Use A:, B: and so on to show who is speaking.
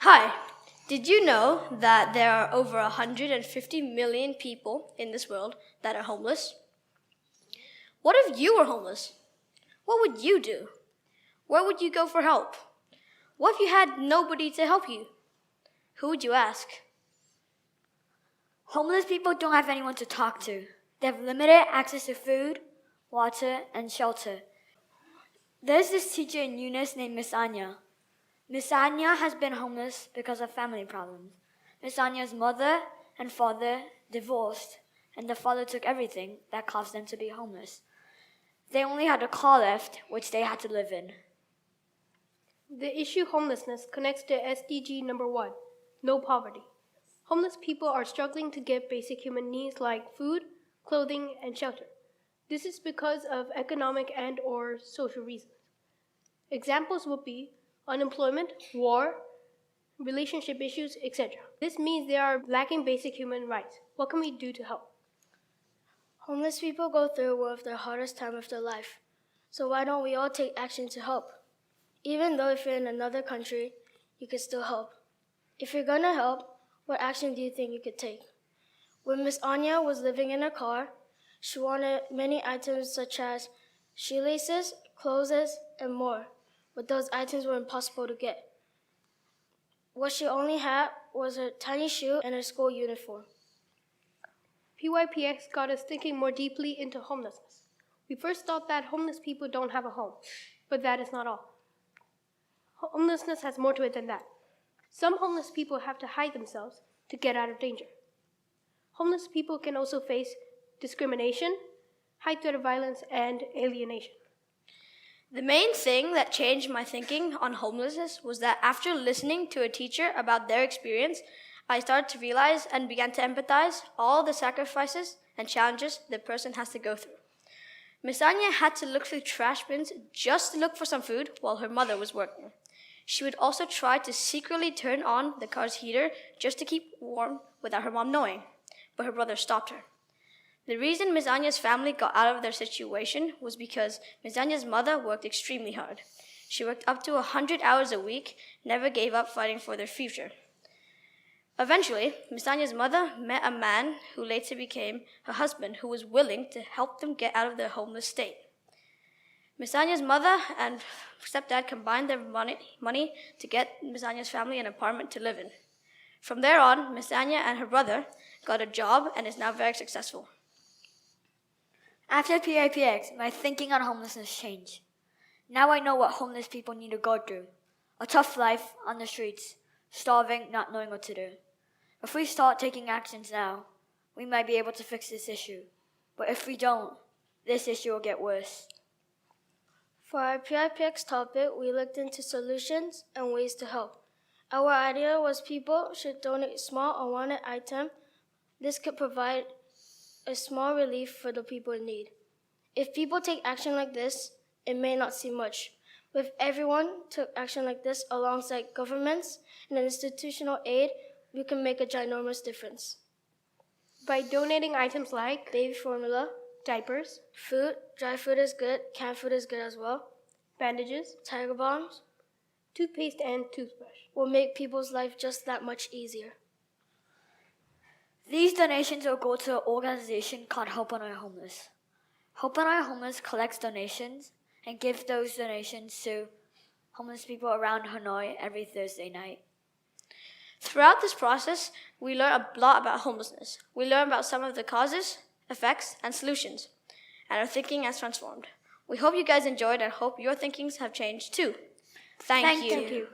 A: Hi, did you know that there are over 150 million people in this world that are homeless? What if you were homeless? What would you do? Where would you go for help? What if you had nobody to help you? Who would you ask?
B: Homeless people don't have anyone to talk to. They have limited access to food, water, and shelter. There's this teacher in Eunice named Miss Anya. Miss Anya has been homeless because of family problems. Miss Anya's mother and father divorced, and the father took everything that caused them to be homeless. They only had a car left, which they had to live in.
C: The issue homelessness connects to SDG number 1, no poverty. Homeless people are struggling to get basic human needs like food, clothing, and shelter. This is because of economic and/or social reasons. Examples would be unemployment, war, relationship issues, etc. This means they are lacking basic human rights. What can we do to help?
A: Homeless people go through one of their hardest times of their life. So why don't we all take action to help? Even though if you're in another country, you can still help. If you're gonna help, what action do you think you could take? When Miss Anya was living in her car, she wanted many items such as shoelaces, clothes, and more, but those items were impossible to get. What she only had was her tiny shoe and her school uniform.
C: PYPX got us thinking more deeply into homelessness. We first thought that homeless people don't have a home, but that is not all. Homelessness has more to it than that. Some homeless people have to hide themselves to get out of danger. Homeless people can also face discrimination, high threat of violence, and alienation.
A: The main thing that changed my thinking on homelessness was that after listening to a teacher about their experience, I started to realize and began to empathize all the sacrifices and challenges the person has to go through. Miss Anya had to look through trash bins just to look for some food while her mother was working. She would also try to secretly turn on the car's heater just to keep warm without her mom knowing, but her brother stopped her. The reason Ms. Anya's family got out of their situation was because Ms. Anya's mother worked extremely hard. She worked up to 100 hours a week, never gave up fighting for their future. Eventually, Ms. Anya's mother met a man who later became her husband, who was willing to help them get out of their homeless state. Ms. Anya's mother and stepdad combined their money to get Ms. Anya's family an apartment to live in. From there on, Ms. Anya and her brother got a job and is now very successful.
B: After PIPX, my thinking on homelessness changed. Now I know what homeless people need to go through. A tough life on the streets, starving, not knowing what to do. If we start taking actions now, we might be able to fix this issue. But if we don't, this issue will get worse.
A: For our PIPX topic, we looked into solutions and ways to help. Our idea was people should donate small unwanted items. This could provide a small relief for the people in need. If people take action like this, it may not seem much. But if everyone took action like this alongside governments and institutional aid, we can make a ginormous difference.
C: By donating items like
A: Baby formula,
C: diapers,
A: food, dry food is good, canned food is good as well,
C: bandages,
A: tiger bombs,
C: toothpaste, and toothbrush
A: will make people's life just that much easier.
B: These donations will go to an organization called Help on Our Homeless. Help on Our Homeless collects donations and gives those donations to homeless people around Hanoi every Thursday night.
A: Throughout this process, we learn a lot about homelessness. We learn about some of the causes, effects, and solutions, and our thinking has transformed. We hope you guys enjoyed and hope your thinkings have changed too. Thank you.